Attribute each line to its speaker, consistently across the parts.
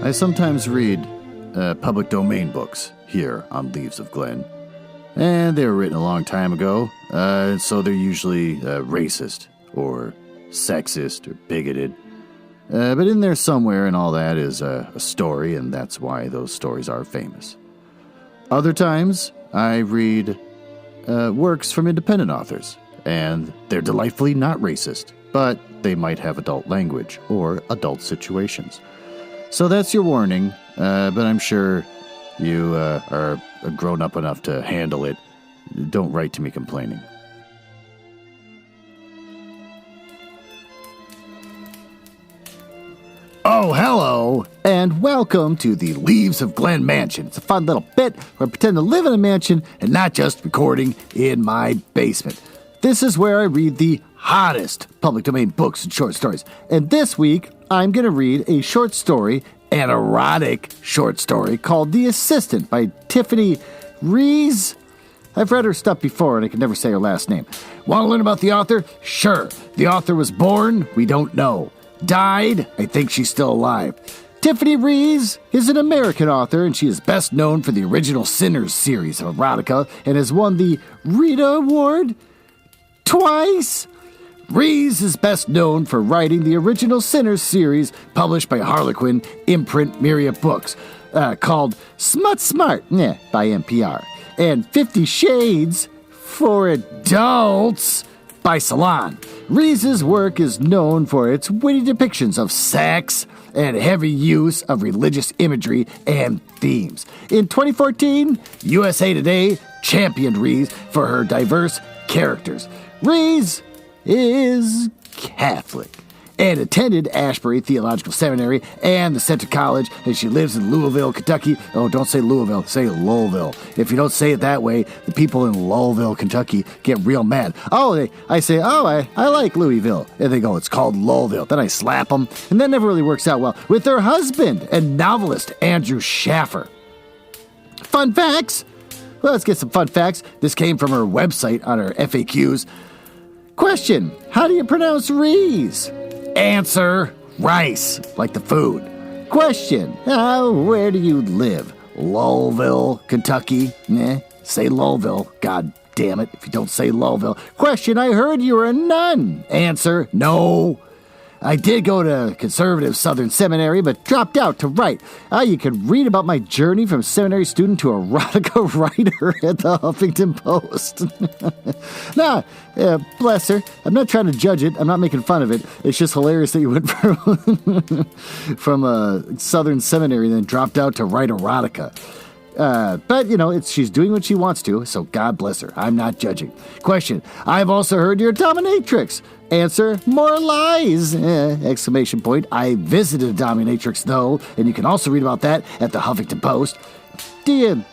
Speaker 1: I sometimes read public domain books here on Leaves of Glen. And they were written a long time ago, so they're usually racist or sexist or bigoted. But in there somewhere and all that is a story, and that's why those stories are famous. Other times, I read works from independent authors, and they're delightfully not racist, but they might have adult language or adult situations. So that's your warning, but I'm sure you are grown up enough to handle it. Don't write to me complaining. Oh, hello, and welcome to the Leaves of Glen Mansion. It's a fun little bit where I pretend to live in a mansion and not just recording in my basement. This is where I read the hottest public domain books and short stories. And this week, I'm going to read a short story, an erotic short story called The Assistant by Tiffany Reisz. I've read her stuff before and I can never say her last name. Want to learn about the author? Sure. The author was born? We don't know. Died? I think she's still alive. Tiffany Reisz is an American author, and she is best known for the original Sinners series of erotica and has won the Rita Award twice. Reisz is best known for writing the original Sinners series published by Harlequin imprint Myriad Books, called Smut Smart by NPR, and 50 Shades for Adults by Salon. Reisz's work is known for its witty depictions of sex and heavy use of religious imagery and themes. In 2014, USA Today championed Reisz for her diverse characters. Reisz is Catholic and attended Ashbury Theological Seminary and the Center College, and she lives in Louisville, Kentucky. Oh, don't say Louisville, say Lowellville. If you don't say it that way, the people in Lowellville, Kentucky get real mad. I say, I like Louisville. And they go, it's called Lowellville. Then I slap them, and that never really works out well. With her husband and novelist, Andrew Schaffer. Fun facts? Well, let's get some fun facts. This came from her website on her FAQs. Question, how do you pronounce Reisz? Answer, Reisz, like the food. Question, where do you live? Louisville, Kentucky? Say Louisville, god damn it, if you don't say Louisville. Question, I heard you were a nun. Answer, no. I did go to conservative Southern Seminary, but dropped out to write. You can read about my journey from seminary student to erotica writer at the Huffington Post. Bless her. I'm not trying to judge it. I'm not making fun of it. It's just hilarious that you went from a Southern Seminary and then dropped out to write erotica. But, she's doing what she wants to, so God bless her. I'm not judging. Question, I've also heard you're a dominatrix. Answer, more lies! Exclamation point. I visited a dominatrix, though, and you can also read about that at the Huffington Post. Do you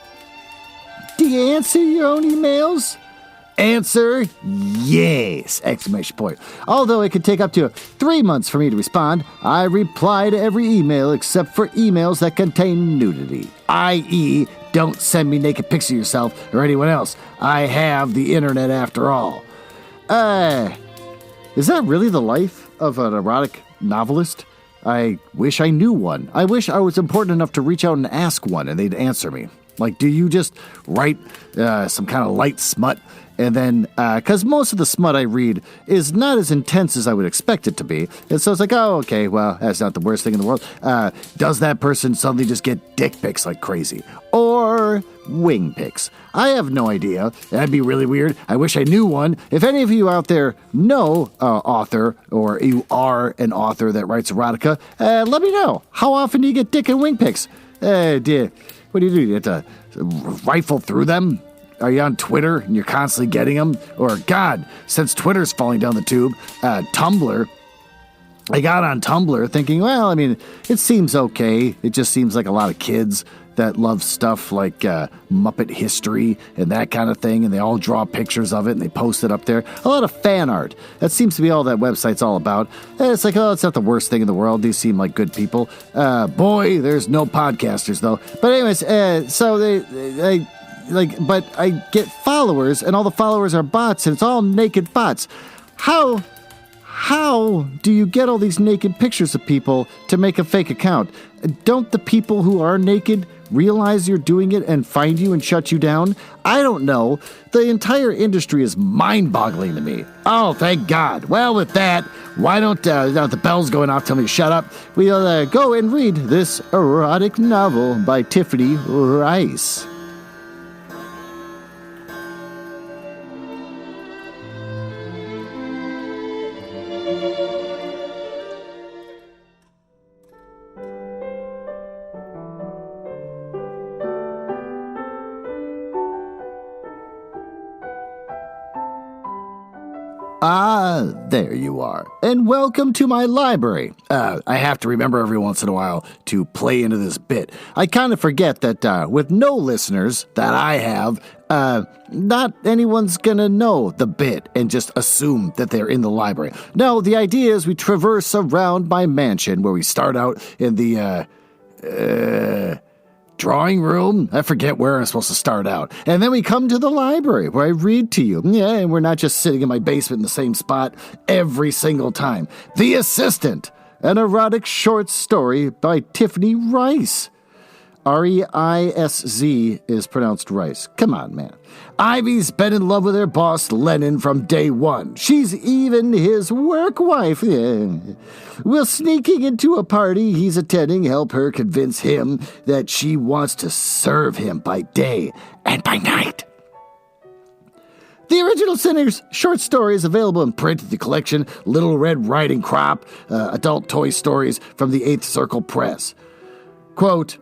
Speaker 1: answer your own emails? Answer, yes! Exclamation point. Although it could take up to 3 months for me to respond, I reply to every email except for emails that contain nudity. I.e., don't send me naked pics of yourself or anyone else. I have the internet after all. Is that really the life of an erotic novelist? I wish I knew one. I wish I was important enough to reach out and ask one and they'd answer me. Like, do you just write some kind of light smut? And then, because most of the smut I read is not as intense as I would expect it to be. And so it's like, oh, okay, well, that's not the worst thing in the world. Does that person suddenly just get dick pics like crazy? Or wing pics? I have no idea. That'd be really weird. I wish I knew one. If any of you out there know author, or you are an author that writes erotica, let me know. How often do you get dick and wing pics? What do you do? You have to rifle through them? Are you on Twitter and you're constantly getting them? Or, God, since Twitter's falling down the tube, Tumblr. I got on Tumblr thinking, well, I mean, it seems okay. It just seems like a lot of kids that love stuff like Muppet history and that kind of thing, and they all draw pictures of it and they post it up there. A lot of fan art. That seems to be all that website's all about. And it's like, oh, it's not the worst thing in the world. These seem like good people. Boy, there's no podcasters, though. But anyways, so they but I get followers, and all the followers are bots, and it's all naked bots. How How do you get all these naked pictures of people to make a fake account? Don't the people who are naked realize you're doing it and find you and shut you down? I don't know. The entire industry is mind-boggling to me. Oh, thank God. Well, with that, why don't the bells going off tell me to shut up? We'll go and read this erotic novel by Tiffany Reisz. Ah, there you are. And welcome to my library. I have to remember every once in a while to play into this bit. I kind of forget that with no listeners that I have, not anyone's gonna know the bit and just assume that they're in the library. No, the idea is we traverse around my mansion where we start out in the, drawing room? I forget where I'm supposed to start out. And then we come to the library where I read to you. Yeah, and we're not just sitting in my basement in the same spot every single time. The Assistant, an erotic short story by Tiffany Reisz. Reisz is pronounced Rice. Come on, man. Ivy's been in love with her boss, Lennon, from day one. She's even his work wife. Will sneaking into a party he's attending help her convince him that she wants to serve him by day and by night? The original Sinner's short story is available in print at the collection Little Red Riding Crop, adult toy stories from the Eighth Circle Press. Quote,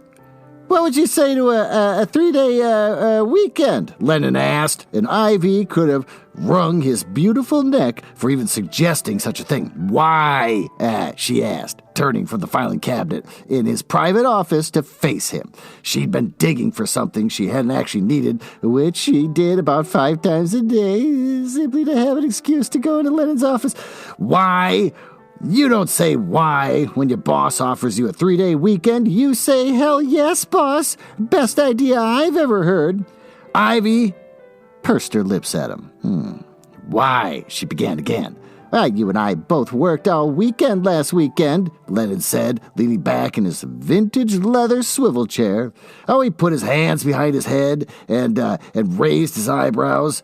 Speaker 1: "What would you say to a 3-day weekend?" Lennon asked, and Ivy could have wrung his beautiful neck for even suggesting such a thing. "Why?" she asked, turning from the filing cabinet in his private office to face him. She'd been digging for something she hadn't actually needed, which she did about 5 times a day, simply to have an excuse to go into Lennon's office. "Why? You don't say why when your boss offers you a 3-day weekend. You say, hell yes, boss. Best idea I've ever heard." Ivy pursed her lips at him. "Why?" she began again. "You and I both worked all weekend last weekend," Lennon said, leaning back in his vintage leather swivel chair. He put his hands behind his head and raised his eyebrows,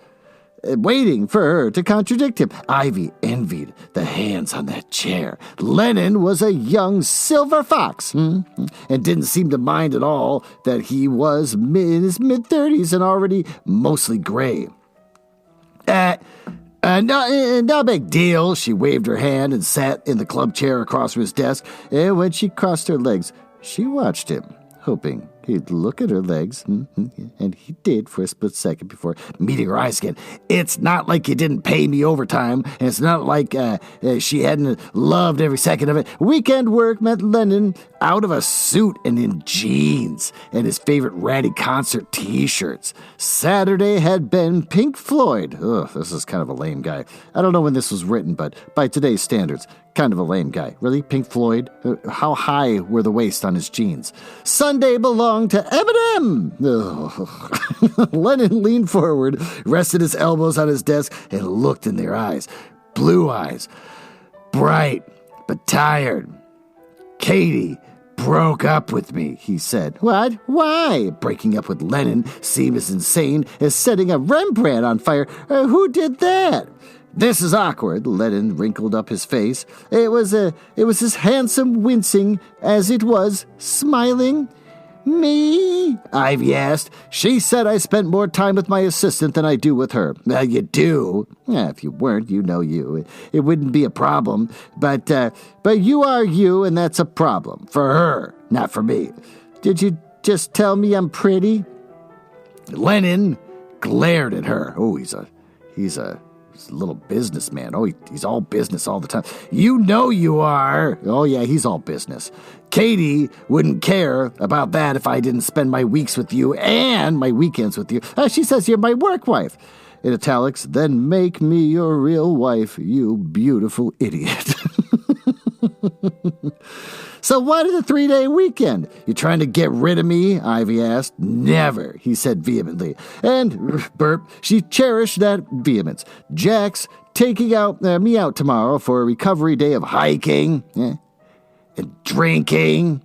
Speaker 1: waiting for her to contradict him. Ivy envied the hands on that chair. Lennon was a young silver fox, and didn't seem to mind at all that he was in his mid-30s and already mostly gray. No big deal." She waved her hand and sat in the club chair across from his desk. And when she crossed her legs, she watched him, hoping he'd look at her legs, and he did for a split second before meeting her eyes again. "It's not like you didn't pay me overtime, and it's not like she hadn't loved every second of it." Weekend work meant Lennon out of a suit and in jeans, and his favorite ratty concert t-shirts. Saturday had been Pink Floyd. Ugh, this is kind of a lame guy. I don't know when this was written, but by today's standards, kind of a lame guy. Really? Pink Floyd? How high were the waist on his jeans? Sunday belonged to Eminem. Lennon leaned forward, rested his elbows on his desk, and looked in their eyes. Blue eyes. Bright, but tired. "Katie broke up with me," he said. "What? Why?" Breaking up with Lennon seemed as insane as setting a Rembrandt on fire. "Who did that?" "This is awkward." Lennon wrinkled up his face. It was as handsome wincing as it was smiling. "Me?" Ivy asked. "She said I spent more time with my assistant than I do with her." "You do?" "If you weren't, you know you. It wouldn't be a problem. But you are you, and that's a problem. For her, not for me. Did you just tell me I'm pretty?" Lennon glared at her. He's a little businessman. He's all business all the time. "You know you are." "Oh, yeah, he's all business. Katie wouldn't care about that if I didn't spend my weeks with you and my weekends with you. She says you're my work wife." In italics, "Then make me your real wife, you beautiful idiot." "So why did the 3-day weekend? You trying to get rid of me?" Ivy asked. "Never," he said vehemently. And, burp, she cherished that vehemence. Jack's taking me out tomorrow for a recovery day of hiking and drinking.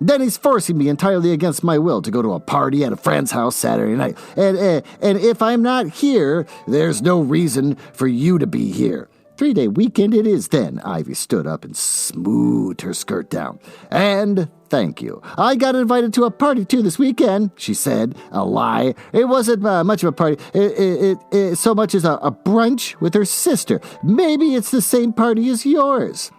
Speaker 1: Then he's forcing me entirely against my will to go to a party at a friend's house Saturday night. And if I'm not here, there's no reason for you to be here. 3-day weekend it is then. Ivy stood up and smoothed her skirt down. And thank you. I got invited to a party too this weekend, she said. A lie. It wasn't much of a party. It so much as a brunch with her sister. Maybe it's the same party as yours.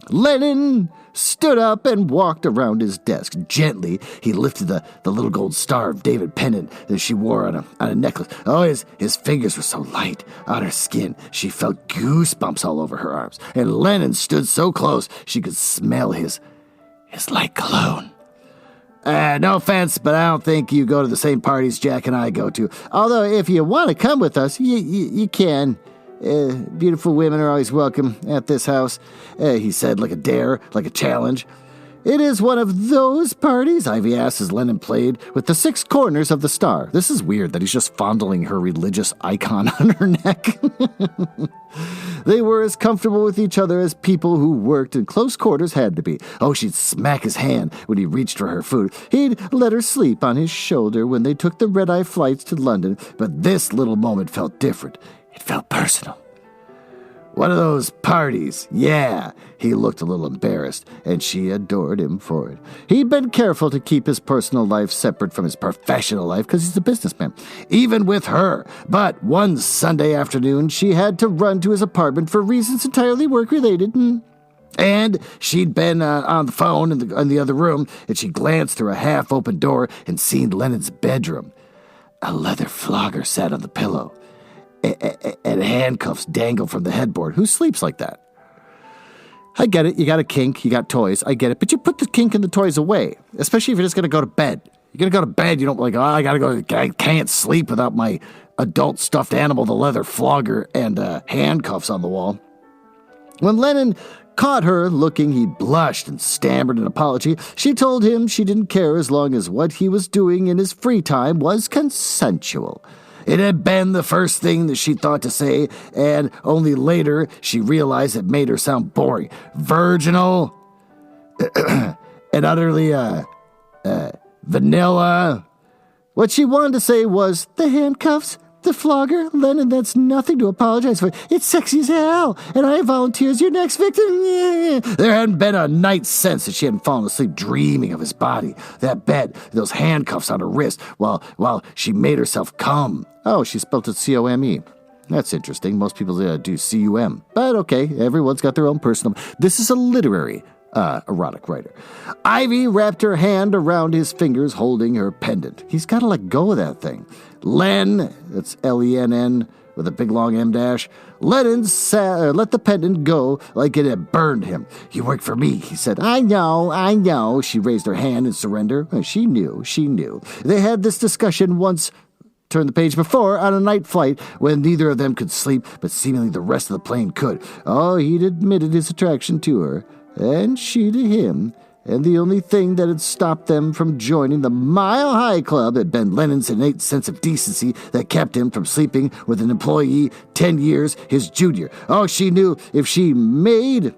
Speaker 1: Lennon stood up and walked around his desk. Gently, he lifted the little gold star of David pendant that she wore on a necklace. Oh, his fingers were so light on her skin. She felt goosebumps all over her arms. And Lennon stood so close she could smell his light cologne. No offense, but I don't think you go to the same parties Jack and I go to. Although, if you want to come with us, you can. Beautiful women are always welcome at this house, he said, like a dare, like a challenge. It is one of those parties, Ivy asked as Lennon played with the 6 corners of the star. This is weird that he's just fondling her religious icon on her neck. They were as comfortable with each other as people who worked in close quarters had to be. Oh, she'd smack his hand when he reached for her food. He'd let her sleep on his shoulder when they took the red-eye flights to London, but this little moment felt different. It felt personal. One of those parties, yeah. He looked a little embarrassed, and she adored him for it. He'd been careful to keep his personal life separate from his professional life because he's a businessman, even with her. But one Sunday afternoon, she had to run to his apartment for reasons entirely work-related. And she'd been on the phone in the other room, and she glanced through a half-open door and seen Lennon's bedroom. A leather flogger sat on the pillow, and handcuffs dangle from the headboard. Who sleeps like that? I get it. You got a kink. You got toys. I get it. But you put the kink and the toys away, especially if you're just going to go to bed. You're going to go to bed. You don't like, I got to go. I can't sleep without my adult stuffed animal, the leather flogger, and handcuffs on the wall. When Lennon caught her looking, he blushed and stammered an apology. She told him she didn't care as long as what he was doing in his free time was consensual. It had been the first thing that she thought to say, and only later she realized it made her sound boring, virginal, and utterly vanilla. What she wanted to say was, the handcuffs, the flogger, Lennon, that's nothing to apologize for. It's sexy as hell, and I volunteer as your next victim. Yeah. There hadn't been a night since that she hadn't fallen asleep dreaming of his body, that bed, those handcuffs on her wrist, while she made herself come. Oh, she spelled it C-O-M-E. That's interesting. Most people do C-U-M. But okay, everyone's got their own personal. This is a literary erotic writer. Ivy wrapped her hand around his fingers holding her pendant. He's got to let go of that thing. Len, that's L-E-N-N with a big long M-dash. Lennon let the pendant go like it had burned him. You work for me, he said. I know. She raised her hand in surrender. She knew. They had this discussion once. Turn the page before on a night flight when neither of them could sleep, but seemingly the rest of the plane could. Oh, he'd admitted his attraction to her, and she to him, and the only thing that had stopped them from joining the Mile High Club had been Lennon's innate sense of decency that kept him from sleeping with an employee 10 years his junior. Oh, she knew if she made...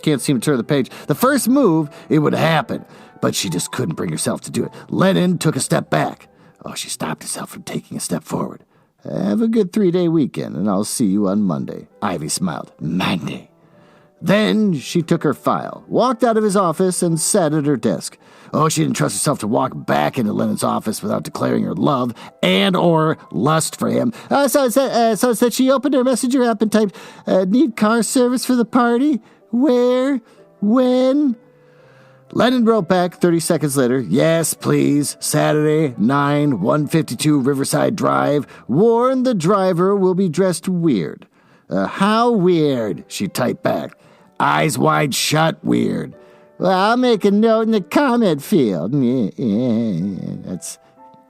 Speaker 1: Can't seem to turn the page. The first move, it would happen, but she just couldn't bring herself to do it. Lennon took a step back. Oh, she stopped herself from taking a step forward. Have a good 3-day weekend, and I'll see you on Monday. Ivy smiled. Monday. Then she took her file, walked out of his office, and sat at her desk. Oh, she didn't trust herself to walk back into Lennon's office without declaring her love and or lust for him. So it said she opened her messenger app and typed, need car service for the party? Where? When? Lennon wrote back 30 seconds later, yes, please, Saturday, 152 Riverside Drive. Warn the driver will be dressed weird. How weird? She typed back. Eyes wide shut weird. Well, I'll make a note in the comment field. Yeah, that's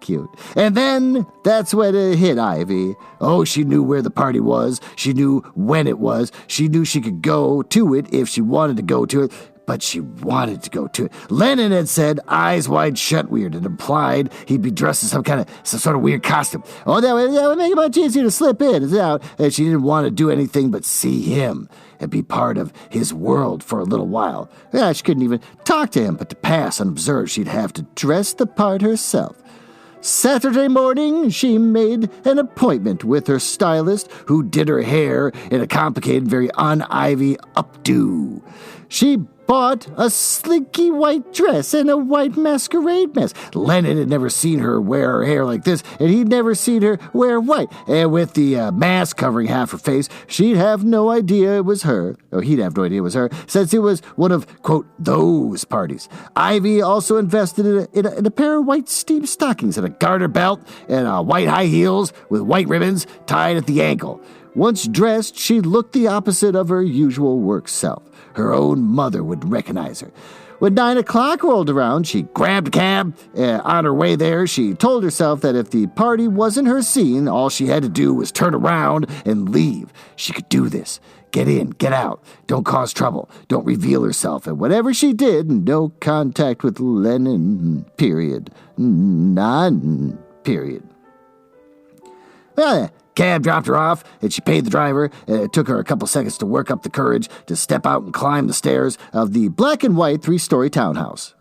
Speaker 1: cute. And then that's when it hit Ivy. Oh, she knew where the party was. She knew when it was. She knew she could go to it if she wanted to go to it. but she wanted to go to it. Lennon had said, eyes wide shut weird, and implied he'd be dressed in some sort of weird costume. Oh, that would make it much easier to slip in and out, and she didn't want to do anything but see him and be part of his world for a little while. Yeah, she couldn't even talk to him, but to pass unobserved, she'd have to dress the part herself. Saturday morning, she made an appointment with her stylist, who did her hair in a complicated, very un-Ivy updo. She bought a slinky white dress and a white masquerade mask. Lennon had never seen her wear her hair like this, and he'd never seen her wear white. And with the mask covering half her face, she'd have no idea it was her. Or he'd have no idea it was her, since it was one of, quote, those parties. Ivy also invested in a pair of white steam stockings and a garter belt and white high heels with white ribbons tied at the ankle. Once dressed, she looked the opposite of her usual work self. Her own mother would recognize her. When 9 o'clock rolled around, she grabbed a cab. On her way there, she told herself that if the party wasn't her scene, all she had to do was turn around and leave. She could do this. Get in, get out. Don't cause trouble. Don't reveal herself. And whatever she did, no contact with Lennon, period. None, period. Well, cab dropped her off, and she paid the driver. It took her a couple seconds to work up the courage to step out and climb the stairs of the black and white 3-story townhouse.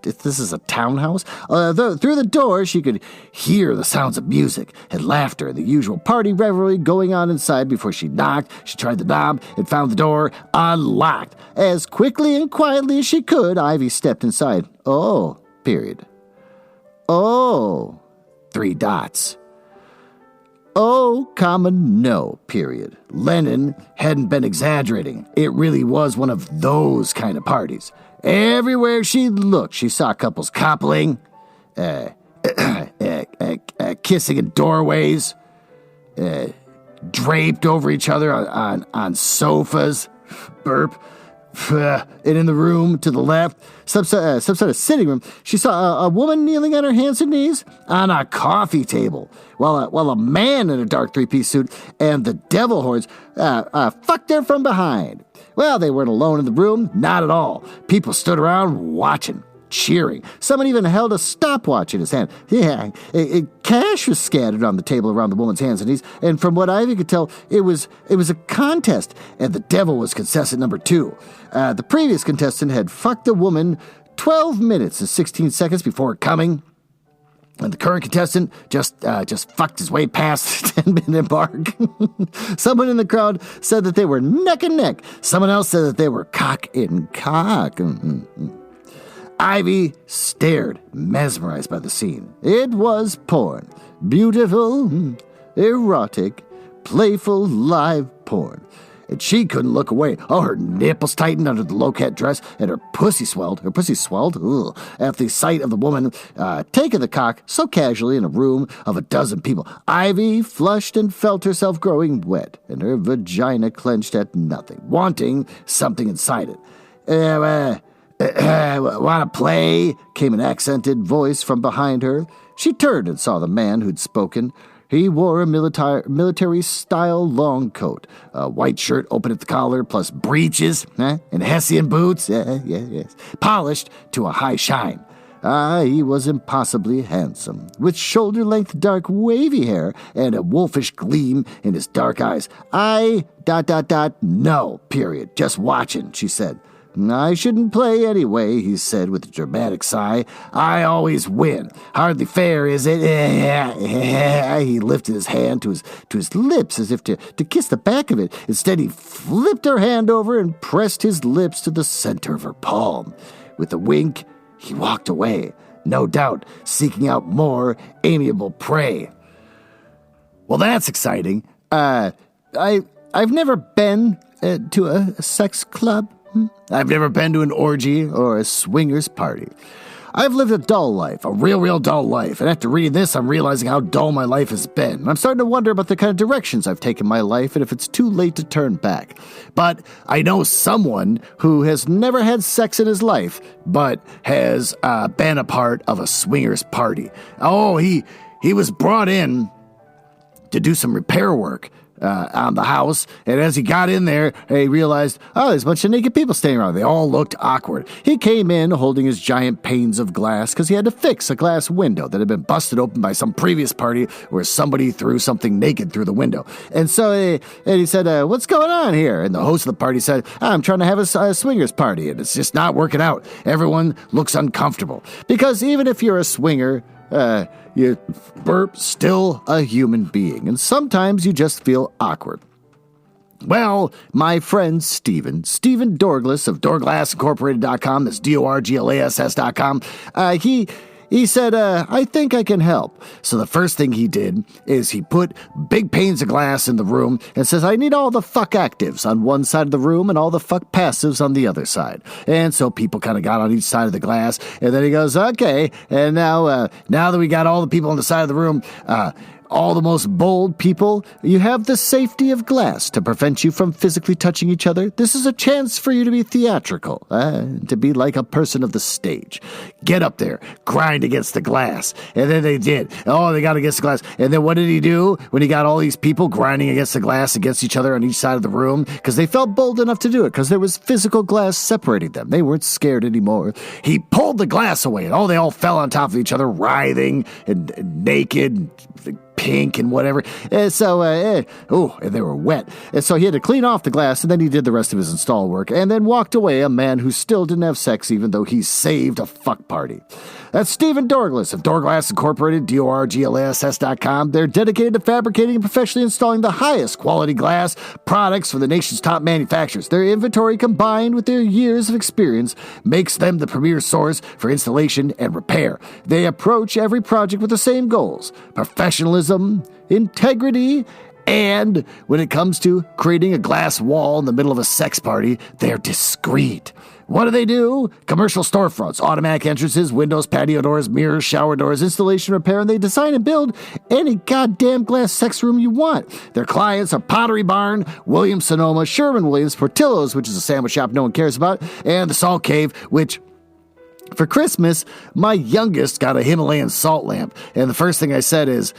Speaker 1: This is a townhouse? Through the door, she could hear the sounds of music and laughter and the usual party revelry going on inside. Before she knocked, she tried the knob and found the door unlocked. As quickly and quietly as she could, Ivy stepped inside. Oh, period. Oh, 3 dots. Oh, comma, no, period. Lennon hadn't been exaggerating. It really was one of those kind of parties. Everywhere she looked, she saw couples coupling, kissing in doorways, draped over each other on sofas, burp. And in the room to the left, some sort of sitting room, she saw a woman kneeling on her hands and knees on a coffee table, while a man in a dark 3-piece suit and the devil horns fucked her from behind. Well, they weren't alone in the room, not at all. People stood around watching, cheering. Someone even held a stopwatch in his hand. Yeah, cash was scattered on the table around the woman's hands and knees, and from what Ivy could tell, it was a contest, and the devil was contestant number 2. The previous contestant had fucked the woman 12 minutes and 16 seconds before coming, and the current contestant just fucked his way past the 10-minute mark. Someone in the crowd said that they were neck and neck. Someone else said that they were cock and cock. Ivy stared, mesmerized by the scene. It was porn. Beautiful, erotic, playful, live porn. And she couldn't look away. Oh, her nipples tightened under the low-cut dress, and her pussy swelled. Ugh, at the sight of the woman taking the cock so casually in a room of a dozen people. Ivy flushed and felt herself growing wet, and her vagina clenched at nothing, wanting something inside it. Want to play? Came an accented voice from behind her. She turned and saw the man who'd spoken. He wore a military-style long coat, a white shirt open at the collar, plus breeches, and Hessian boots, yes, polished to a high shine. He was impossibly handsome, with shoulder-length dark wavy hair and a wolfish gleam in his dark eyes. No, period. Just watching, she said. I shouldn't play anyway, he said with a dramatic sigh. I always win. Hardly fair, is it? He lifted his hand to his lips as if to kiss the back of it. Instead, he flipped her hand over and pressed his lips to the center of her palm. With a wink, he walked away, no doubt seeking out more amiable prey. Well, that's exciting. I've never been to a sex club. I've never been to an orgy or a swingers party. I've lived a dull life, a real dull life, and after reading this, I'm realizing how dull my life has been. I'm starting to wonder about the kind of directions I've taken my life and if it's too late to turn back. But I know someone who has never had sex in his life, but has been a part of a swingers party. Oh, he was brought in to do some repair work. on the house, and as he got in there, he realized, oh, there's a bunch of naked people standing around. They all looked awkward. He came in holding his giant panes of glass because he had to fix a glass window that had been busted open by some previous party where somebody threw something naked through the window. And so he said, what's going on here? And the host of the party said, I'm trying to have a swingers party, and it's just not working out. Everyone looks uncomfortable. Because even if you're a swinger, you're still a human being, and sometimes you just feel awkward. Well, my friend Stephen Dorglass of DoorglassIncorporated.com, that's DORGLASS.com, he said, I think I can help. So the first thing he did is he put big panes of glass in the room and says, I need all the fuck actives on one side of the room and all the fuck passives on the other side. And so people kind of got on each side of the glass, and then he goes, okay, and now that we got all the people on the side of the room, all the most bold people, you have the safety of glass to prevent you from physically touching each other. This is a chance for you to be theatrical, to be like a person of the stage. Get up there, grind against the glass. And then they did. Oh, they got against the glass. And then what did he do when he got all these people grinding against the glass against each other on each side of the room? Because they felt bold enough to do it, because there was physical glass separating them. They weren't scared anymore. He pulled the glass away, and they all fell on top of each other, writhing and naked, pink and whatever. And so, and they were wet. And so he had to clean off the glass, and then he did the rest of his install work, and then walked away a man who still didn't have sex, even though he saved a fuck party. That's Stephen Dorglass of Doorglass Incorporated, DORGLASS.com. They're dedicated to fabricating and professionally installing the highest quality glass products for the nation's top manufacturers. Their inventory, combined with their years of experience, makes them the premier source for installation and repair. They approach every project with the same goals: professionalism, integrity, and when it comes to creating a glass wall in the middle of a sex party, they're discreet. What do? Commercial storefronts, automatic entrances, windows, patio doors, mirrors, shower doors, installation, repair, and they design and build any goddamn glass sex room you want. Their clients are Pottery Barn, Williams-Sonoma, Sherwin-Williams, Portillo's, which is a sandwich shop no one cares about, and the Salt Cave, which... For Christmas, my youngest got a Himalayan salt lamp, and the first thing I said is,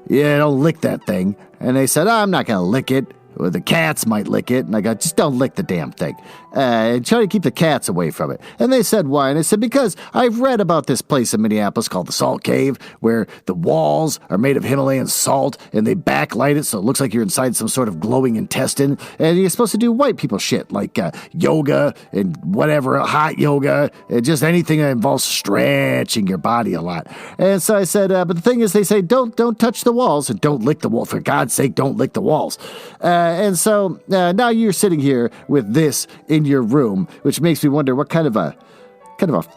Speaker 1: yeah, don't lick that thing. And they said, I'm not going to lick it. Well, the cats might lick it. And I go, just don't lick the damn thing. And try to keep the cats away from it. And they said, why? And I said, because I've read about this place in Minneapolis called the Salt Cave, where the walls are made of Himalayan salt, and they backlight it so it looks like you're inside some sort of glowing intestine. And you're supposed to do white people shit, like yoga and whatever, hot yoga, and just anything that involves stretching your body a lot. And so I said, but the thing is, they say, don't touch the walls, and don't lick the wall. For God's sake, don't lick the walls. And so now you're sitting here with this in your room, which makes me wonder, what kind of a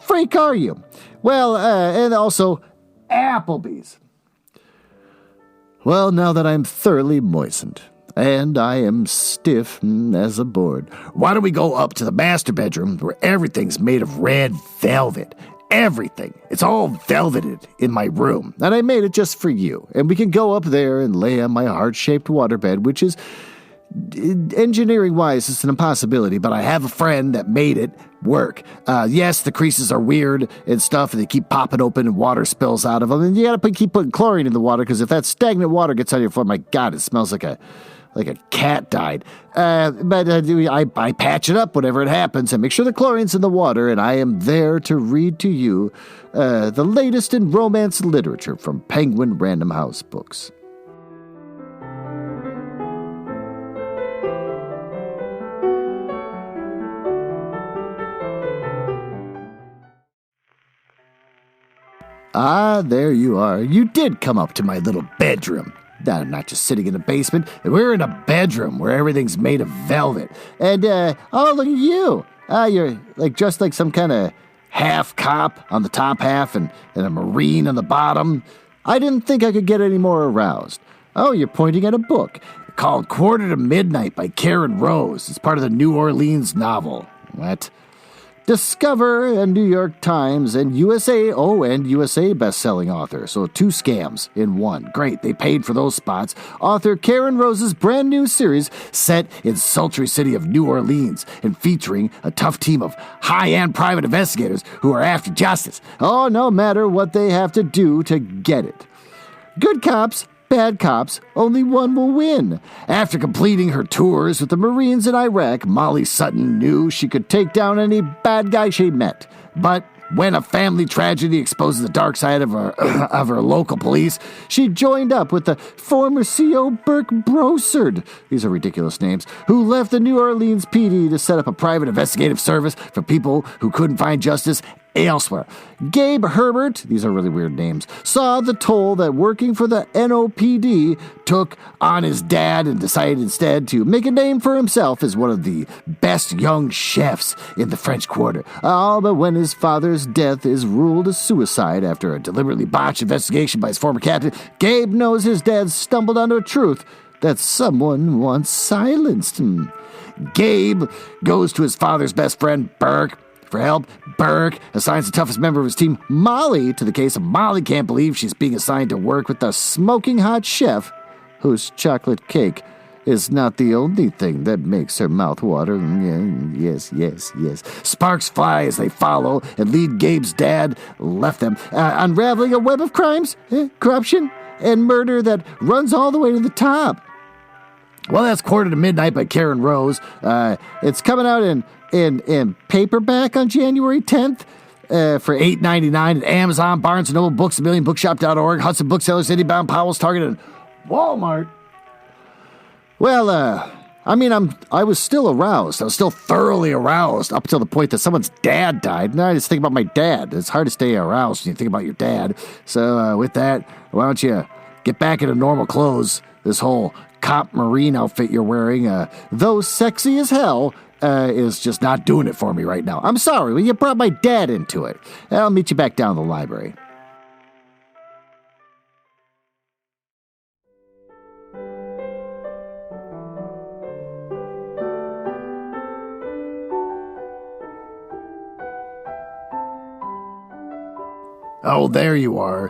Speaker 1: freak are you? Well, and also Applebee's. Well, now that I'm thoroughly moistened and I am stiff as a board, why don't we go up to the master bedroom where everything's made of red velvet? Everything. It's all velveted in my room, and I made it just for you. And we can go up there and lay on my heart-shaped waterbed, which is, engineering-wise, it's an impossibility, but I have a friend that made it work. Yes, the creases are weird and stuff, and they keep popping open and water spills out of them, and you gotta keep putting chlorine in the water, because if that stagnant water gets on your floor, my God, it smells like a cat died. But I patch it up whenever it happens and make sure the chlorine's in the water, and I am there to read to you the latest in romance literature from Penguin Random House Books. Ah, there you are. You did come up to my little bedroom. I'm not just sitting in the basement. We're in a bedroom where everything's made of velvet. And, oh, look at you. You're dressed like some kind of half cop on the top half and a Marine on the bottom. I didn't think I could get any more aroused. Oh, you're pointing at a book called Quarter to Midnight by Karen Rose. It's part of the New Orleans novel. What? Discover a New York Times and USA best-selling author. So 2 scams in one. Great, they paid for those spots. Author Karen Rose's brand new series set in sultry city of New Orleans and featuring a tough team of high-end private investigators who are after justice. Oh, no matter what they have to do to get it. Good cops, bad cops, only one will win. After completing her tours with the Marines in Iraq, Molly Sutton knew she could take down any bad guy she met. But when a family tragedy exposes the dark side of her local police, she joined up with the former CO Burke Brosard, these are ridiculous names, who left the New Orleans PD to set up a private investigative service for people who couldn't find justice elsewhere. Gabe Herbert, these are really weird names, saw the toll that working for the NOPD took on his dad and decided instead to make a name for himself as one of the best young chefs in the French Quarter. But when his father's death is ruled a suicide after a deliberately botched investigation by his former captain, Gabe knows his dad stumbled onto a truth that someone once silenced him. Gabe goes to his father's best friend, Burke, for help. Burke assigns the toughest member of his team, Molly, to the case, and Molly can't believe she's being assigned to work with the smoking hot chef, whose chocolate cake is not the only thing that makes her mouth water. Yes. Sparks fly as they follow and lead Gabe's dad left them, unraveling a web of crimes, corruption, and murder that runs all the way to the top. Well, that's Quarter to Midnight by Karen Rose. It's coming out in paperback on January 10th for $8.99 at Amazon, Barnes & Noble, Books, AMillionBookshop.org, Hudson Booksellers, Citybound, Powell's, Target, and Walmart. Well, I was still aroused. I was still thoroughly aroused up until the point that someone's dad died. Now I just think about my dad. It's hard to stay aroused when you think about your dad. So with that, why don't you get back into normal clothes? This whole cop marine outfit you're wearing, though sexy as hell, is just not doing it for me right now. I'm sorry, you brought my dad into it. I'll meet you back down in the library. Oh, there you are.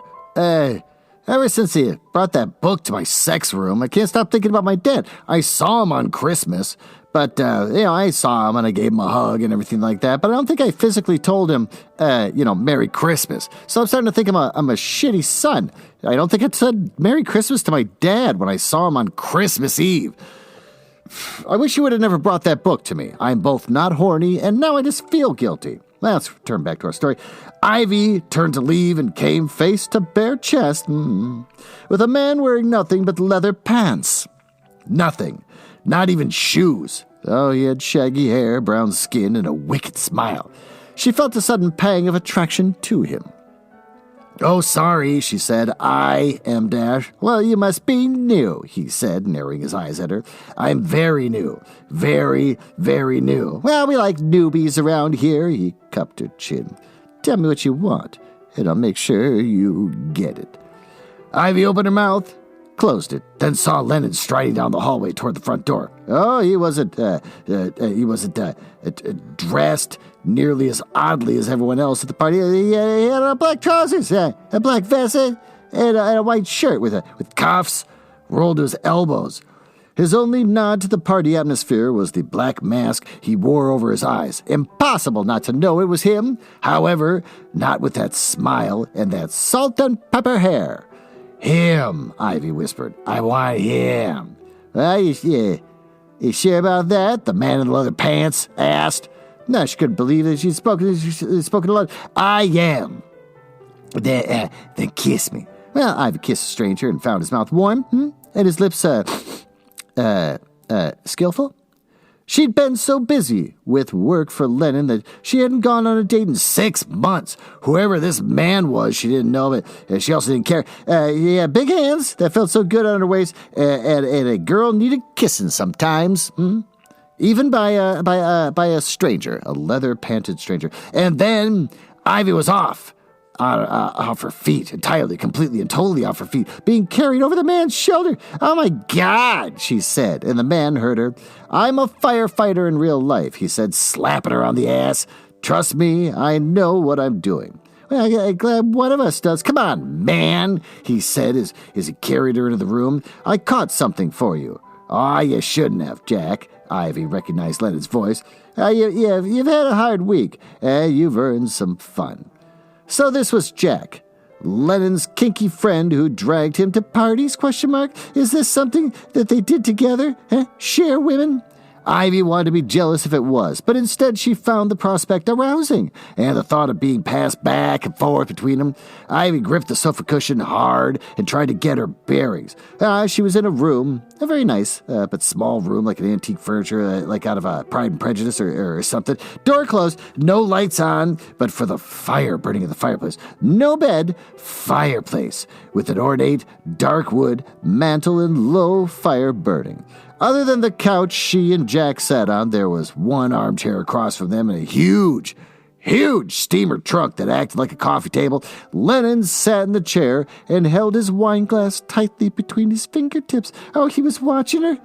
Speaker 1: Ever since he brought that book to my sex room, I can't stop thinking about my dad. I saw him on Christmas, but, I saw him and I gave him a hug and everything like that, but I don't think I physically told him, Merry Christmas. So I'm starting to think I'm a shitty son. I don't think I said Merry Christmas to my dad when I saw him on Christmas Eve. I wish you would have never brought that book to me. I'm both not horny and now I just feel guilty. Let's turn back to our story. Ivy turned to leave and came face to bare chest with a man wearing nothing but leather pants. Nothing. Not even shoes. Oh, he had shaggy hair, brown skin, and a wicked smile. She felt a sudden pang of attraction to him. Oh, sorry, she said. I am Dash. Well, you must be new, he said, narrowing his eyes at her. I'm very new. Very, very new. Well, we like newbies around here, he cupped her chin. Tell me what you want, and I'll make sure you get it. Ivy opened her mouth, closed it, then saw Lennon striding down the hallway toward the front door. Oh, he wasn't dressed nearly as oddly as everyone else at the party. He had black trousers, a black vest, and a white shirt with cuffs rolled to his elbows. His only nod to the party atmosphere was the black mask he wore over his eyes. Impossible not to know it was him. However, not with that smile and that salt and pepper hair. Him, Ivy whispered. I want him. You sure about that? The man in the leather pants asked. No, she couldn't believe that she'd spoken a lot. I am. Then kiss me. Well, Ivy kissed the stranger and found his mouth warm, and his lips, skillful. She'd been so busy with work for Lennon that she hadn't gone on a date in 6 months. Whoever this man was, she didn't know, but she also didn't care. He had big hands that felt so good on her waist, and a girl needed kissing sometimes. Even by a stranger, a leather-panted stranger. And then Ivy was off her feet, entirely, completely, and totally off her feet, being carried over the man's shoulder. Oh, my God, she said, and the man heard her. I'm a firefighter in real life, he said, slapping her on the ass. Trust me, I know what I'm doing. Well, I'm glad one of us does. Come on, man, he said as he carried her into the room. I caught something for you. Ah, you shouldn't have, Jack. Ivy recognized Lennon's voice. You've had a hard week. You've earned some fun. So this was Jack. Lennon's kinky friend who dragged him to parties? Is this something that they did together? Share women? Ivy wanted to be jealous if it was, but instead she found the prospect arousing, and the thought of being passed back and forth between them. Ivy gripped the sofa cushion hard and tried to get her bearings. She was in a room, a very nice but small room, like an antique furniture, like out of Pride and Prejudice or something. Door closed, no lights on, but for the fire burning in the fireplace. No bed, fireplace, with an ornate, dark wood mantel and low fire burning. Other than the couch she and Jack sat on, there was one armchair across from them and a huge steamer trunk that acted like a coffee table. Lennon sat in the chair and held his wine glass tightly between his fingertips. He was watching her.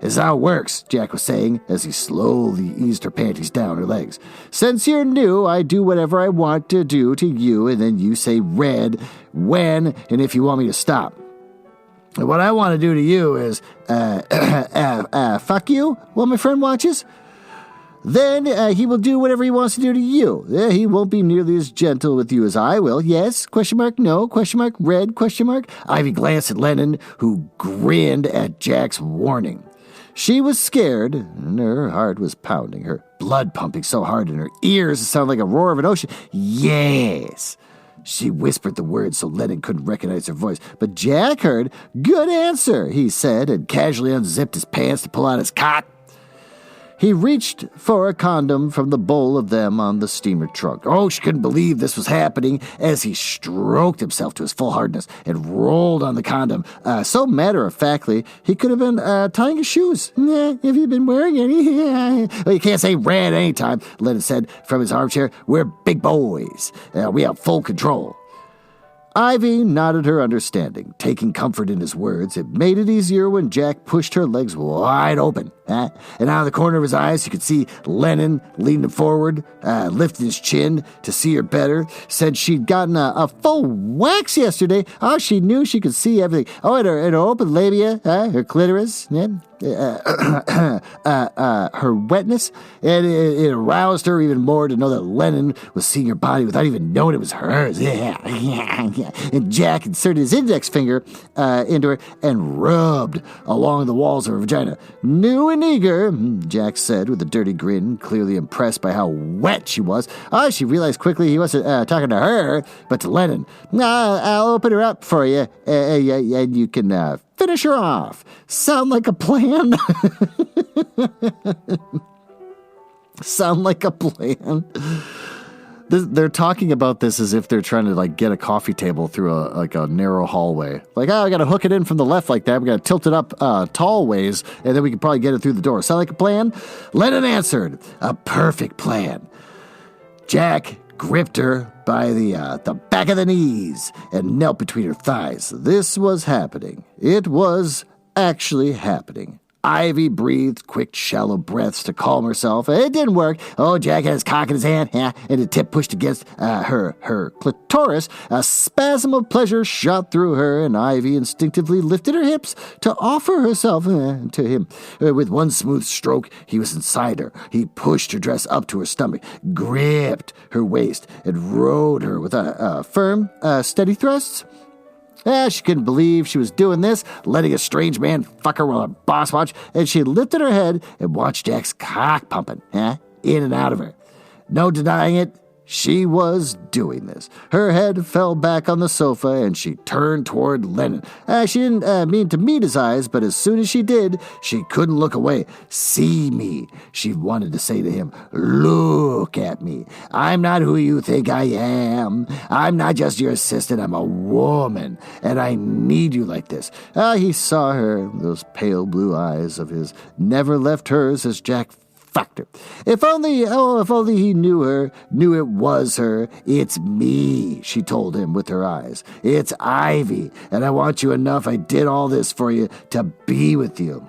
Speaker 1: "This is how it works," Jack was saying as he slowly eased her panties down her legs. "Since you're new, I do whatever I want to do to you, and then you say red, when, and if you want me to stop. What I want to do to you is, fuck you while my friend watches. Then he will do whatever he wants to do to you. He won't be nearly as gentle with you as I will. Yes? ? No? ? Red? ? Ivy glanced at Lennon, who grinned at Jack's warning. She was scared, and her heart was pounding, her blood pumping so hard in her ears it sounded like a roar of an ocean. Yes. She whispered the words so Lennon couldn't recognize her voice. But Jack heard. "Good answer," he said, and casually unzipped his pants to pull out his cock. He reached for a condom from the bowl of them on the steamer trunk. She couldn't believe this was happening as he stroked himself to his full hardness and rolled on the condom. So matter-of-factly, he could have been tying his shoes. Have you been wearing any? Well, you can't say red anytime, Lennon said from his armchair. We're big boys. We have full control. Ivy nodded her understanding, taking comfort in his words. It made it easier when Jack pushed her legs wide open. And out of the corner of his eyes, you could see Lennon leaning forward, lifting his chin to see her better. Said she'd gotten a full wax yesterday. She knew she could see everything. And her open labia, her clitoris, her wetness. And it aroused her even more to know that Lennon was seeing her body without even knowing it was hers. And Jack inserted his index finger into her and rubbed along the walls of her vagina. New and eager, Jack said with a dirty grin, clearly impressed by how wet she was. She realized quickly he wasn't talking to her, but to Lennon. I'll open her up for you, and you can finish her off. Sound like a plan? Sound like a plan? They're talking about this as if they're trying to get a coffee table through a narrow hallway. I got to hook it in from the left like that. We got to tilt it up tall ways, and then we can probably get it through the door. Sound like a plan? Lennon answered, a perfect plan. Jack gripped her by the back of the knees and knelt between her thighs. This was happening. It was actually happening. Ivy breathed quick, shallow breaths to calm herself. It didn't work. Jack had his cock in his hand, and the tip pushed against her clitoris. A spasm of pleasure shot through her, and Ivy instinctively lifted her hips to offer herself to him. With one smooth stroke, he was inside her. He pushed her dress up to her stomach, gripped her waist, and rode her with firm, steady thrusts. She couldn't believe she was doing this, letting a strange man fuck her while her boss watched, and she lifted her head and watched Jack's cock pumping, in and out of her. No denying it, she was doing this. Her head fell back on the sofa, and she turned toward Lennon. She didn't mean to meet his eyes, but as soon as she did, she couldn't look away. See me, she wanted to say to him. Look at me. I'm not who you think I am. I'm not just your assistant. I'm a woman, and I need you like this. He saw her. Those pale blue eyes of his never left hers as Jack fucked her. If only he knew it was her. It's me, she told him with her eyes. It's Ivy, and I want you enough. I did all this for you to be with you.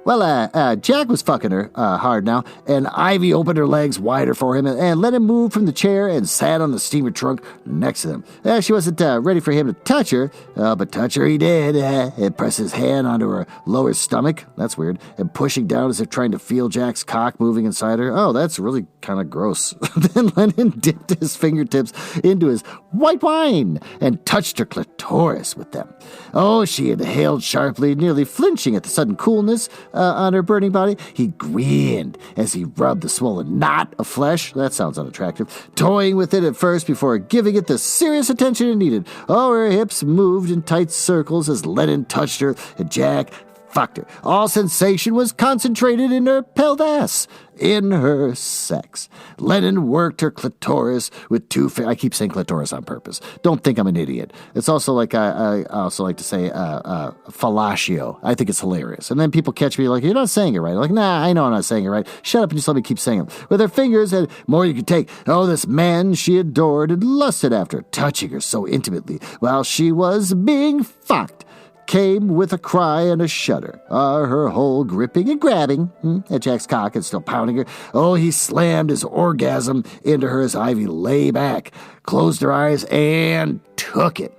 Speaker 1: Well, Jack was fucking her hard now, and Ivy opened her legs wider for him and let him move from the chair and sat on the steamer trunk next to them. She wasn't ready for him to touch her, but touch her he did, and press his hand onto her lower stomach. That's weird. And pushing down as if trying to feel Jack's cock moving inside her. Oh, that's really kind of gross. Then Lennon dipped his fingertips into his white wine and touched her clitoris with them. Oh, she inhaled sharply, nearly flinching at the sudden coolness on her burning body. He grinned as he rubbed the swollen knot of flesh. That sounds unattractive. Toying with it at first before giving it the serious attention it needed. Oh, her hips moved in tight circles as Lennon touched her, and Jack fucked her. All sensation was concentrated in her pelvis, in her sex. Lennon worked her clitoris with two fingers. I keep saying clitoris on purpose. Don't think I'm an idiot. It's also like I also like to say fellatio. I think it's hilarious. And then people catch me like, you're not saying it right. I'm like, nah, I know I'm not saying it right. Shut up and just let me keep saying it. With her fingers and more you could take. Oh, this man she adored and lusted after, touching her so intimately while she was being fucked, came with a cry and a shudder, her whole gripping and grabbing at Jack's cock and still pounding her. Oh, he slammed his orgasm into her as Ivy lay back, closed her eyes, and took it.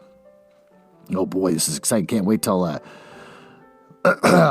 Speaker 1: Oh boy, this is exciting. Can't wait till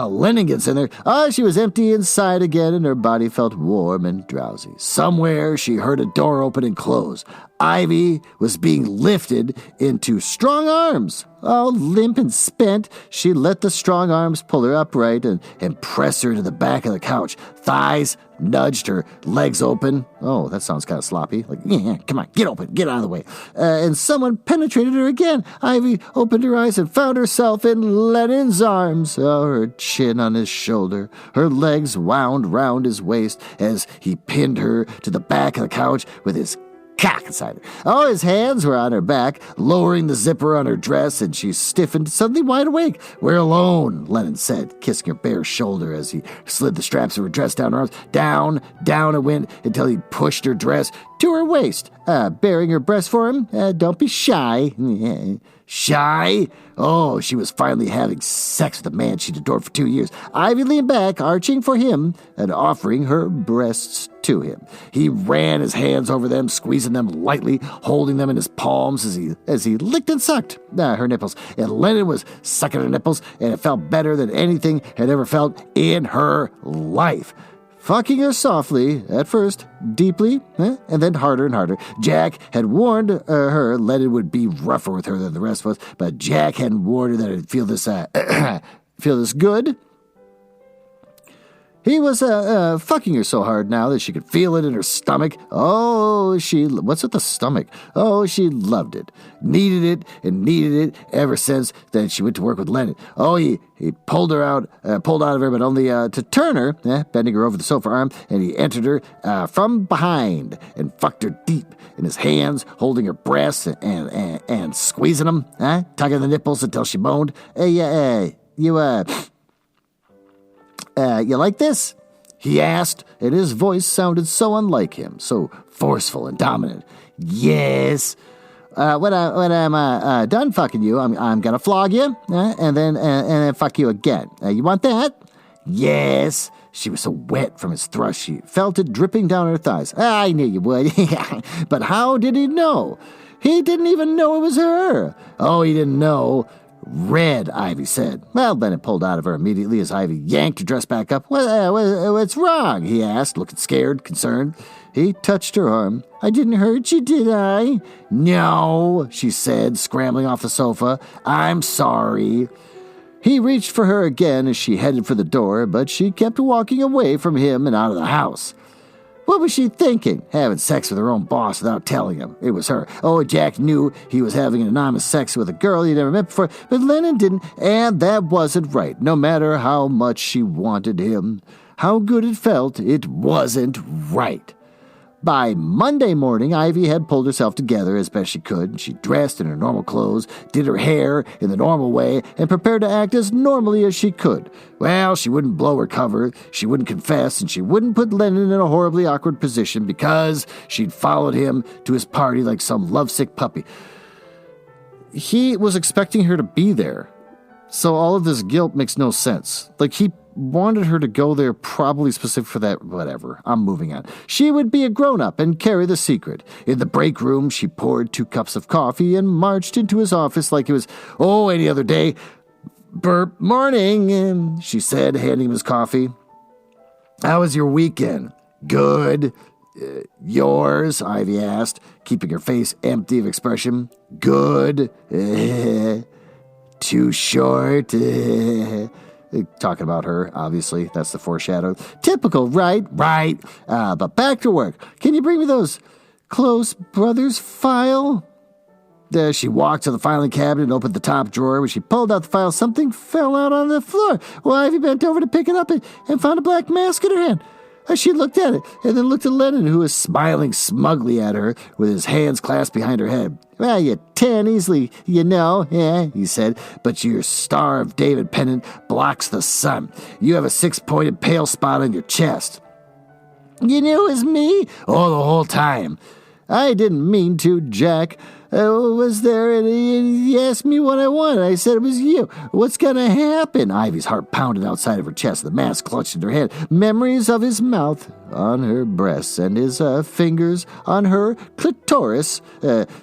Speaker 1: Lennon gets in there. She was empty inside again, and her body felt warm and drowsy. Somewhere she heard a door open and close. Ivy was being lifted into strong arms. All limp and spent, she let the strong arms pull her upright and press her to the back of the couch. Thighs nudged her legs open. Oh, that sounds kind of sloppy. Like, yeah, come on, get open, get out of the way. And someone penetrated her again. Ivy opened her eyes and found herself in Lennon's arms. Oh, her chin on his shoulder. Her legs wound round his waist as he pinned her to the back of the couch with his cock inside her. Oh, his hands were on her back, lowering the zipper on her dress, and she stiffened, suddenly wide awake. We're alone, Lennon said, kissing her bare shoulder as he slid the straps of her dress down her arms. Down it went until he pushed her dress to her waist, baring her breast for him. Don't be shy. Shy? Oh, she was finally having sex with a man she'd adored for 2 years. Ivy leaned back, arching for him and offering her breasts to him. He ran his hands over them, squeezing them lightly, holding them in his palms as he licked and sucked her nipples. And Lennon was sucking her nipples, and it felt better than anything had ever felt in her life. Fucking her softly, at first, deeply, and then harder and harder. Jack had warned her Lennon would be rougher with her than the rest of us, but Jack hadn't warned her that it'd feel this good. He was fucking her so hard now that she could feel it in her stomach. Oh, what's with the stomach? Oh, she loved it. Needed it ever since then she went to work with Lennon. Oh, he pulled out of her, but only to turn her, bending her over the sofa arm, and he entered her from behind and fucked her deep in his hands, holding her breasts and squeezing them, tugging the nipples until she moaned. You like this? He asked, and his voice sounded so unlike him, so forceful and dominant. Yes. When I'm done fucking you, I'm gonna flog you, and then fuck you again. You want that? Yes. She was so wet from his thrust, she felt it dripping down her thighs. I knew you would. But how did he know? He didn't even know it was her. Oh, he didn't know. Red, Ivy said. Well, Bennett pulled out of her immediately as Ivy yanked her dress back up. What's wrong? He asked, looking scared, concerned. He touched her arm. I didn't hurt you, did I? No, she said, scrambling off the sofa. I'm sorry. He reached for her again as she headed for the door, but she kept walking away from him and out of the house. What was she thinking? Having sex with her own boss without telling him. It was her. Oh, Jack knew he was having an anonymous sex with a girl he'd never met before, but Lennon didn't, and that wasn't right. No matter how much she wanted him, how good it felt, it wasn't right. By Monday morning, Ivy had pulled herself together as best she could. She dressed in her normal clothes, did her hair in the normal way, and prepared to act as normally as she could. Well, she wouldn't blow her cover, she wouldn't confess, and she wouldn't put Lennon in a horribly awkward position because she'd followed him to his party like some lovesick puppy. He was expecting her to be there, so all of this guilt makes no sense. Like, he wanted her to go there probably specific for that. Whatever, I'm moving on. She would be a grown-up and carry the secret. In the break room, she poured 2 cups of coffee and marched into his office like it was, any other day. "Burp, morning," she said, handing him his coffee. "How was your weekend?" "Good." "Yours?" Ivy asked, keeping her face empty of expression. "Good." "Too short." Talking about her, obviously. That's the foreshadow. "Typical, right?" "Right. But back to work. Can you bring me those Close Brothers file?" She walked to the filing cabinet and opened the top drawer. When she pulled out the file, something fell out on the floor. Well, Ivy bent over to pick it up and found a black mask in her hand. She looked at it and then looked at Lennon, who was smiling smugly at her with his hands clasped behind her head. "Well, you tan easily, yeah," he said, "but your Star of David pennant blocks the sun. You have a 6-pointed pale spot on your chest." "You knew it was me?" "Oh, the whole time." "I didn't mean to, Jack. Was there, and he asked me what I wanted. I said it was you. What's gonna happen?" Ivy's heart pounded outside of her chest. The mask clutched in her hand. Memories of his mouth on her breasts and his fingers on her clitoris,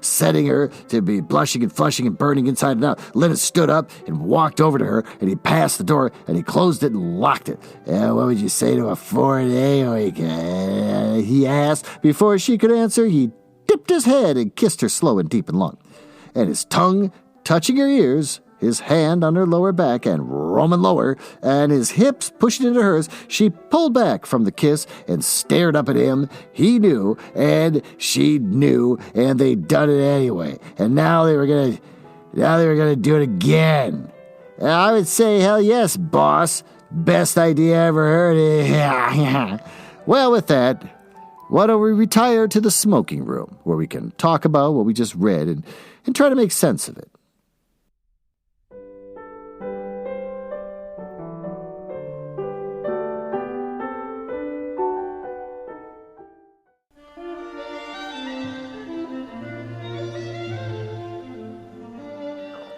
Speaker 1: setting her to be blushing and flushing and burning inside and out. Lennon stood up and walked over to her, and he passed the door, and he closed it and locked it. "What would you say to a 4-day week?" He asked. Before she could answer, he dipped his head and kissed her slow and deep and long. And his tongue touching her ears, his hand on her lower back and roaming lower, and his hips pushing into hers, she pulled back from the kiss and stared up at him. He knew, and she knew, and they'd done it anyway. And now they were gonna do it again. I would say, hell yes, boss. Best idea I ever heard. Well, with that, why don't we retire to the smoking room, where we can talk about what we just read and try to make sense of it.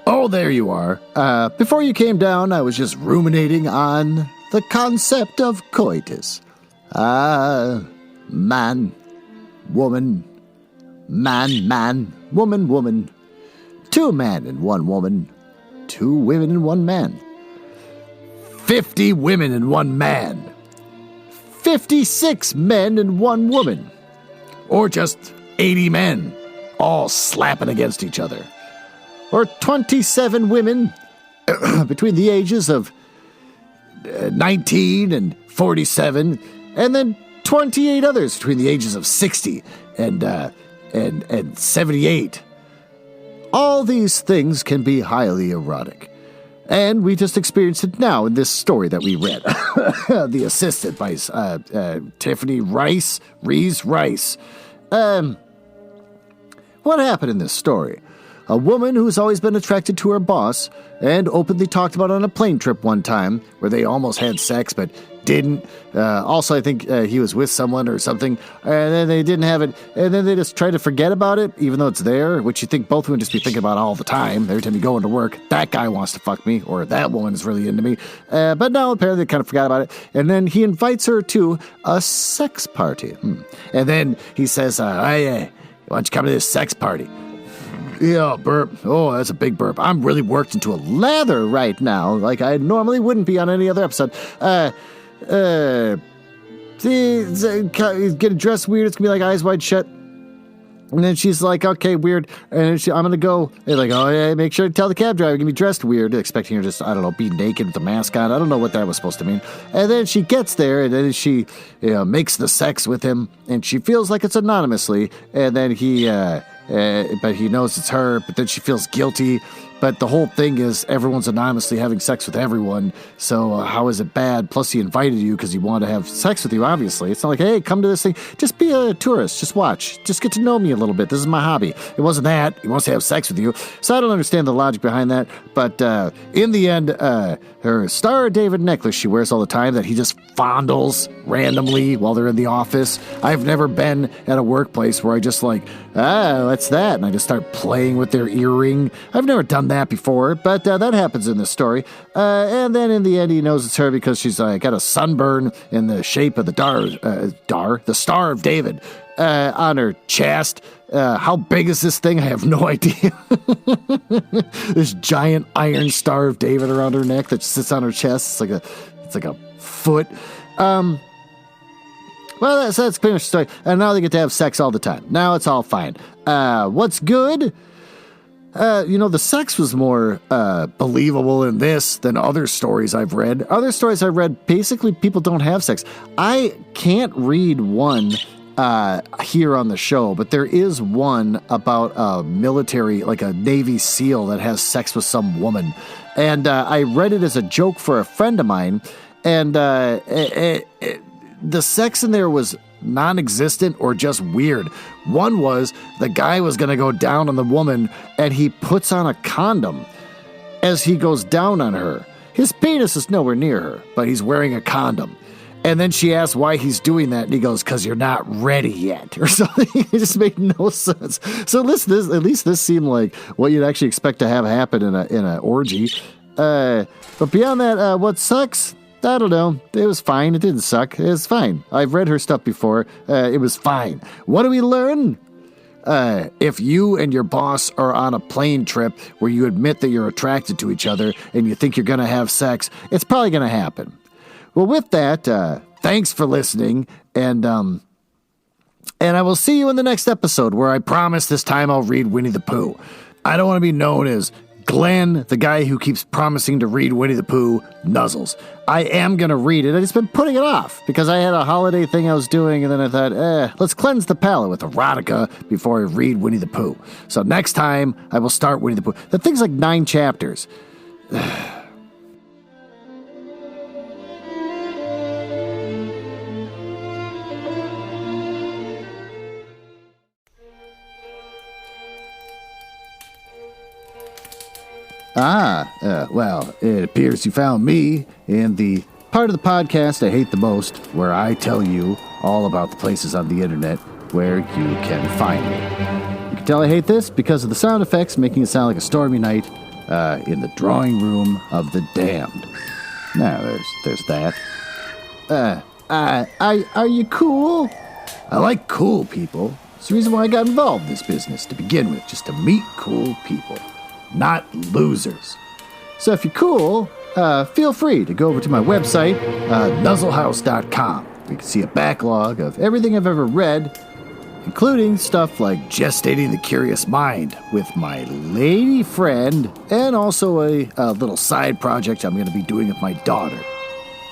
Speaker 1: Oh, there you are. Before you came down, I was just ruminating on the concept of coitus. Man, woman, man, woman. 2 men and 1 woman. 2 women and 1 man. 50 women and 1 man. 56 men and 1 woman. Or just 80 men, all slapping against each other. Or 27 women between the ages of 19 and 47, and then 28 others between the ages of 60 and 78. All these things can be highly erotic. And we just experienced it now in this story that we read. The Assistant by Tiffany Reisz. What happened in this story? A woman who's always been attracted to her boss and openly talked about on a plane trip one time where they almost had sex but didn't. Also, I think he was with someone or something, and then they didn't have it, and then they just try to forget about it, even though it's there, which you think both women just be thinking about all the time. Every time you go into work, that guy wants to fuck me, or that woman is really into me. But no, apparently they kind of forgot about it. And then he invites her to a sex party. And then he says, hey, why don't you come to this sex party? Yeah, burp. Oh, that's a big burp. I'm really worked into a lather right now, like I normally wouldn't be on any other episode. Getting dressed weird. It's gonna be like Eyes Wide Shut. And then she's like, okay, weird. And I'm gonna go. They're like, oh yeah, make sure to tell the cab driver gonna be dressed weird, expecting her to just, I don't know, be naked with a mask on. I don't know what that was supposed to mean. And then she gets there, and then she, makes the sex with him, and she feels like it's anonymously. And then he, but he knows it's her. But then she feels guilty. But the whole thing is everyone's anonymously having sex with everyone, so how is it bad? Plus, he invited you because he wanted to have sex with you, obviously. It's not like, hey, come to this thing. Just be a tourist. Just watch. Just get to know me a little bit. This is my hobby. It wasn't that. He wants to have sex with you. So I don't understand the logic behind that. But in the end, her Star of David necklace she wears all the time that he just fondles randomly while they're in the office. I've never been at a workplace where I just like, what's that? And I just start playing with their earring. I've never done done that before, but that happens in this story. And then in the end, he knows it's her because she's got a sunburn in the shape of the Star of David on her chest. How big is this thing? I have no idea. This giant iron Star of David around her neck that sits on her chest. It's like a foot. Well, that's pretty much the story. And now they get to have sex all the time. Now it's all fine. What's good? The sex was more believable in this than other stories I've read. Other stories I've read, basically people don't have sex. I can't read one here on the show, but there is one about a military, like a Navy SEAL that has sex with some woman. And I read it as a joke for a friend of mine, and the sex in there was non-existent or just weird. One was the guy was going to go down on the woman, and he puts on a condom as he goes down on her. His penis is nowhere near her, but he's wearing a condom. And then she asks why he's doing that, and he goes, "'Cause you're not ready yet," or something. It just made no sense. So at least this seemed like what you'd actually expect to have happen in an orgy. But beyond that, what sucks? I don't know. It was fine. It didn't suck. It was fine. I've read her stuff before. It was fine. What do we learn? If you and your boss are on a plane trip where you admit that you're attracted to each other and you think you're going to have sex, it's probably going to happen. Well, with that, thanks for listening, and I will see you in the next episode where I promise this time I'll read Winnie the Pooh. I don't want to be known as Glen, the guy who keeps promising to read Winnie the Pooh, Nuzzles. I am going to read it. I just been putting it off because I had a holiday thing I was doing, and then I thought, let's cleanse the palate with erotica before I read Winnie the Pooh. So next time, I will start Winnie the Pooh. The thing's like 9 chapters. Well, it appears you found me in the part of the podcast I hate the most, where I tell you all about the places on the internet where you can find me. You can tell I hate this because of the sound effects making it sound like a stormy night in the drawing room of the damned. Now, there's that. Are you cool? I like cool people. It's the reason why I got involved in this business to begin with, just to meet cool people. Not losers. So if you're cool, feel free to go over to my website, nuzzlehouse.com. You can see a backlog of everything I've ever read, including stuff like Gestating the Curious Mind with my lady friend, and also a little side project I'm going to be doing with my daughter.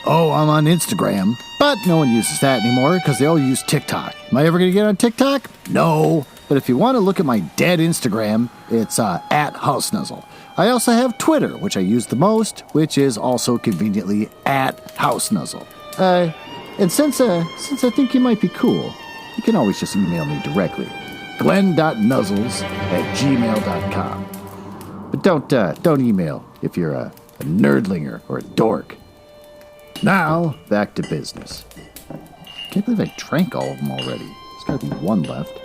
Speaker 1: Oh, I'm on Instagram, but no one uses that anymore because they all use TikTok. Am I ever going to get on TikTok? No. But if you want to look at my dead Instagram, it's at House Nuzzle. I also have Twitter, which I use the most, which is also conveniently at House Nuzzle. And since I think you might be cool, you can always just email me directly. glen.nuzzles@gmail.com. But don't email if you're a nerdlinger or a dork. Now, back to business. Can't believe I drank all of them already. There's got to be one left.